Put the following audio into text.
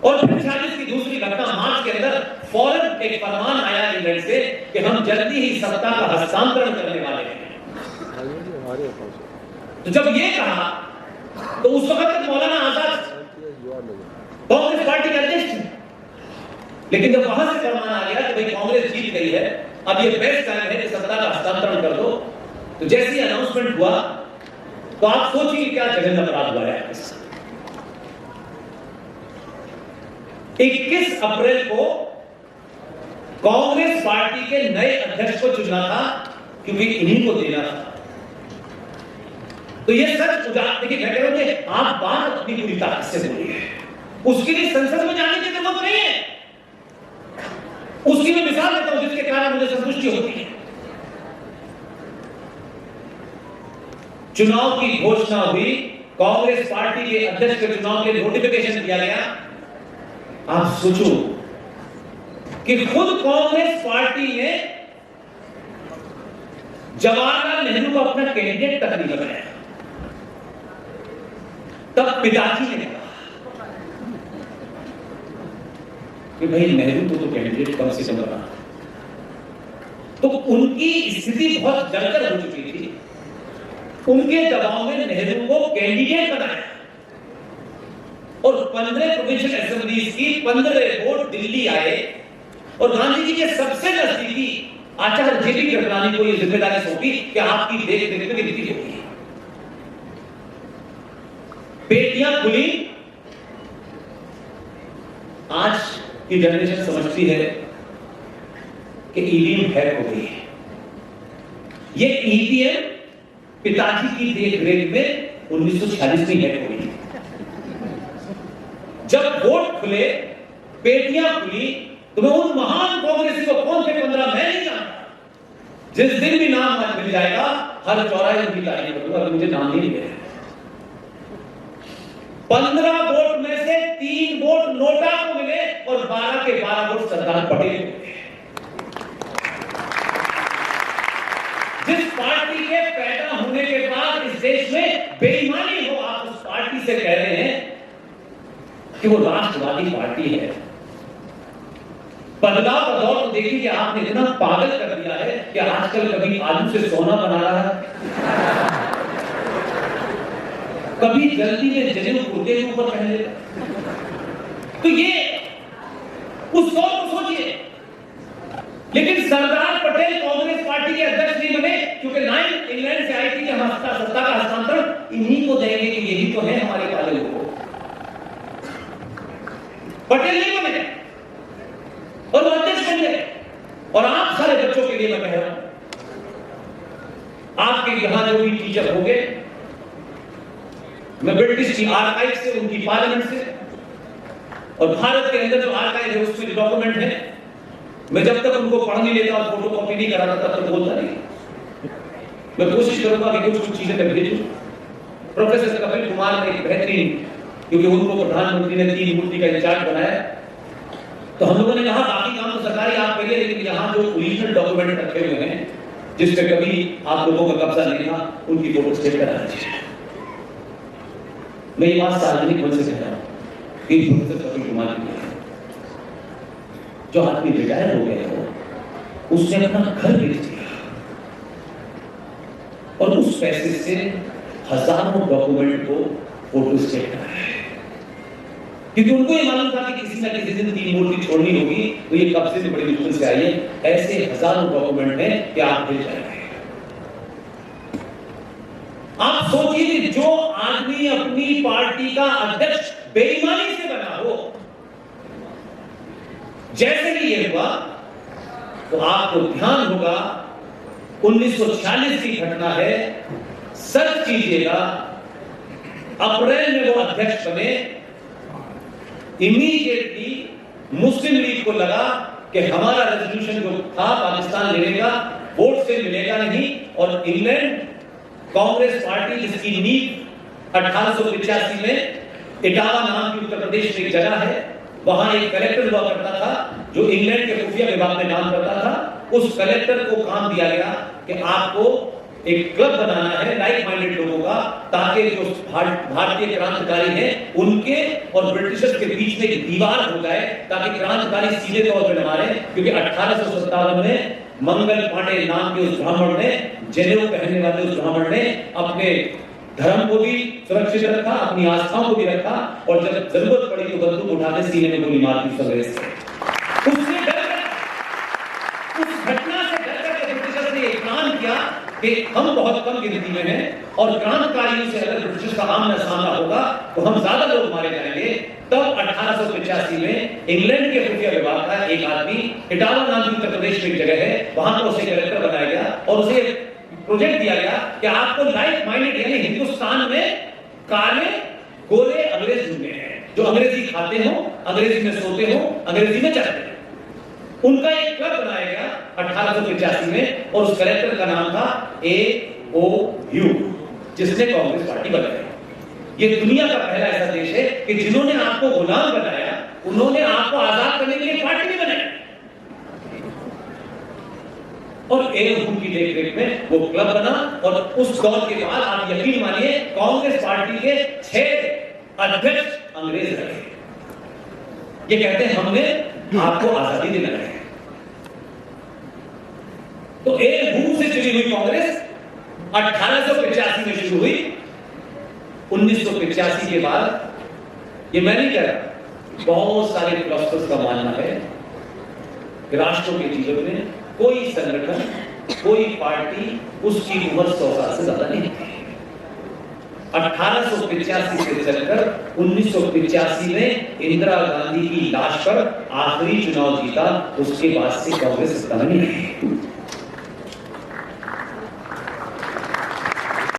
और फिर 40 की दूसरी घटना मार्च के अंदर फौरन एक फरमान आया इंग्लैंड से कि हम जल्दी ही सत्ता का हस्तांतरण करने वाले हैं। तो जब ये कहा तो उस वक्त तक मौलाना आजाद कांग्रेस पार्टी के अध्यक्ष थे, लेकिन जब वहां से फरमान आ गया कि भाई कांग्रेस जीत गई है, अब ये बेस्ट टाइम है कि सत्ता का हस्तांतरण कर दो, तो जैसे ही अनाउंसमेंट हुआ तो आप सोचिए क्या जघन्य अपराध हुआ है। 21 अप्रैल को कांग्रेस पार्टी के नए अध्यक्ष को चुनना था, क्योंकि इन्हीं को देना था। तो ये सच उजागर, देखिए मैं कह रहा हूं आप बात अपनी पूरी ताकत से बोलिए, उसके लिए संसद में जाने की जरूरत नहीं है। उसकी मैं मिसाल देता हूं जिसके कारण मुझे संतुष्टि होती है। चुनाव की घोषणा हुई, कांग्रेस पार्टी के अध्यक्ष के चुनाव के नोटिफिकेशन दिया गया। आप सोचो कि खुद कांग्रेस पार्टी ने जवाहरलाल नेहरू को अपना कैंडिडेट तक नहीं बनाया, तब पिताजी ने कहा कि भाई नेहरू को तो कैंडिडेट कम से कम बना। तो उनकी स्थिति बहुत जलकर हो चुकी थी, उनके दबाव में नेहरू को कैंडिडेट बनाया और 15 प्रोविंशियल असेंबलीज की 15 वोट दिल्ली आए और गांधी जी के सबसे नजदीकी आचार्य जेपी कृपलानी को यह जिम्मेदारी सौंपी कि आपकी देख रेख में गिनती होगी। बेटियां खुली। आज की जनरेशन समझती है कि ईवीएम हैक हो गई है। ये ईवीएम पिताजी की देख रेख में 1946 में हैक हो गई। जब वोट खुले, पेटियां खुली, तो मैं उन महान कांग्रेसी को कौन से 15 मैं नहीं जानता, जिस दिन भी नाम मिल जाएगा हर चौराहे उनकी तारीफ करूंगा, मुझे नाम नहीं मिले। 15 वोट में से 3 वोट नोटा को मिले और 12 के 12 वोट सरदार पटेल को मिले। जिस पार्टी के पैदा होने के बाद इस देश में बेईमानी हो, आप उस पार्टी से कह रहे हैं कि वो राष्ट्रवादी पार्टी है। बदलाव का दौर तो देखिए कि आपने इतना पागल कर दिया है कि आजकल कभी आलू से सोना बना रहा है, कभी जल्दी में जनेऊ कुर्ते के ऊपर पहन लेता। तो ये उस दौर को सोचिए। लेकिन सरदार पटेल कांग्रेस पार्टी के अध्यक्ष नहीं बने, क्योंकि लाइन इंग्लैंड से आई थी कि हम सत्ता का हस्तांतरण इन्हीं को देंगे कि यही तो है हमारे पाले लोग। पटेल नहीं बने और वो अध्यक्ष बन गए। और आप सारे बच्चों के लिए मैं कह रहा हूं, आपके यहां जो भी टीचर होंगे, मैं ब्रिटिश की आर्काइव से, उनकी पार्लियामेंट से और भारत के अंदर जो आर्काइव है उसमें डॉक्यूमेंट है, मैं जब तक उनको पढ़ नहीं लेता और फोटो कॉपी नहीं कराता तब तक बोलता नहीं। मैं कोशिश करूंगा कि कुछ चीजें मैं भेजूं। प्रोफेसर कपिल कुमार ने एक बेहतरीन, क्योंकि उनको प्रधानमंत्री ने 3 मूर्ति का इंचार्ज बनाया, तो हम लोगों ने कहा बाकी काम तो सरकारी आप करिए, लेकिन यहाँ जो ओरिजिनल डॉक्यूमेंट रखे हुए हैं जिसपे कभी आप लोगों का कब्जा नहीं था, उनकी फोटो स्टेट करा दीजिए। मैं ये बात सार्वजनिक मन से कह रहा हूं कि प्रोफेसर कपिल कुमार जी, जो आदमी रिटायर हो गए हो, उसने अपना घर बेच दिया और उस पैसे से हजारों डॉक्यूमेंट को फोटो स्टेट कराया, क्योंकि उनको ये मालूम था कि किसी ना किसी दिन 3 मूर्ति छोड़नी होगी, तो ये कब्जे से बड़ी मुश्किल से आई है। ऐसे हजारों डॉक्यूमेंट हैं कि आप भेज जाएंगे। आप सोचिए कि जो आदमी अपनी पार्टी का अध्यक्ष बेईमानी से बना हो, जैसे ही ये हुआ तो आपको ध्यान होगा 1946 की घटना है। सर्च कीजिएगा, अप्रैल में वो अध्यक्ष बने। इमीडिएटली मुस्लिम लीग को लगा कि हमारा रेजोल्यूशन जो था पाकिस्तान लेने का, वोट से मिलेगा नहीं, और इंग्लैंड कांग्रेस पार्टी जिसकी नींव 1885 में इटावा नाम की उत्तर प्रदेश में एक जगह है, वहां एक कलेक्टर हुआ करता था जो इंग्लैंड के खुफिया विभाग में काम करता था। उस कलेक्टर को काम दिया गया कि आपको एक क्लब बनाना है लाइक माइंडेड लोगों का, ताकि जो भारतीय क्रांतिकारी हैं उनके और ब्रिटिशर्स के बीच में एक दीवार हो जाए, ताकि क्रांतिकारी सीधे तौर पे न मारे। क्योंकि 1857 में मंगल पांडे नाम के उस ब्राह्मण ने, जनेऊ पहनने वाले उस ब्राह्मण ने अपने धर्म को भी सुरक्षित रखा, अपनी आस्थाओं को भी रखा, और जब जरूरत पड़ी तो बंदूक उठाकर सीने में गोली मार दी सवेरे से। उसने डर उस घटना से डर करके ब्रिटिशर्स ने एक प्लान किया कि हम बहुत कम गिनती में हैं और क्रांतिकारियों से अगर ब्रिटिश का आमना सामना होगा तो हम ज्यादा लोग मारे जाएंगे। तब 1885 में इंग्लैंड के खुफिया विभाग का एक आदमी, इटावा नाम की उत्तर प्रदेश में एक जगह है, वहां पर उसे कलेक्टर बनाया गया और उसे प्रोजेक्ट दिया गया कि आपको लाइक माइंडेड यानी हिंदुस्तान में काले गोरे अंग्रेज ढूंढने हैं, जो अंग्रेजी खाते हो, अंग्रेजी में सोते हो, अंग्रेजी में चलते हैं। उनका एक क्लब बनाया गया 1885 में और उस कलेक्टर का नाम था AOU, जिसने कांग्रेस पार्टी बनाई। ये दुनिया का पहला ऐसा देश है कि जिन्होंने आपको गुलाम बनाया, उन्होंने आपको आजाद करने के लिए पार्टी भी बनाई। और AOU की देखरेख में वो क्लब बना और उस दौर के बाद आप यकीन मानिए कांग्रेस पार्टी के 6 अध्यक्ष अंग्रेज रहे। ये कहते हैं हमने आपको आजादी दिलानी है। तो AOU से चली हुई कांग्रेस 1885 में शुरू हुई। 1985 के बाद, ये मैं नहीं कह रहा, बहुत सारे फिलोसफर्स का मानना है कि राष्ट्रों के जीवन में कोई संगठन, कोई पार्टी उसकी उम्र 100 साल से ज्यादा नहीं है। 1885 से चलकर 1985 में इंदिरा गांधी की लाश पर आखिरी चुनाव जीता, उसके बाद से कांग्रेस सत्ता में नहीं है।